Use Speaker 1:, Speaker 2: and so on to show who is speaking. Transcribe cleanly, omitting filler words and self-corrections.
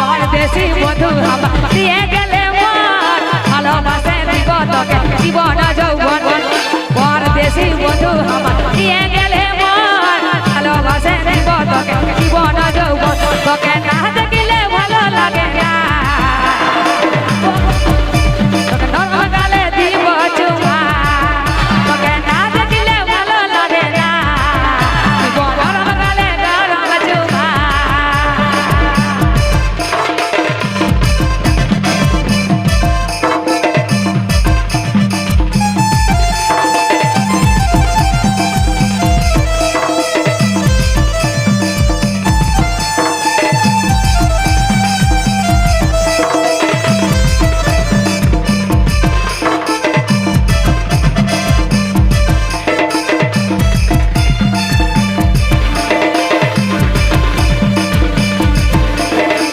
Speaker 1: পরদেশি বন্ধু আমার দিয়ে গেলে মন ভালোবাসে দিব তোকে জীবন যৌবন পরদেশি বন্ধু আমার দিয়ে গেলে মন ভালোবাসে দিব তোকে জীবন যৌবন তোকে না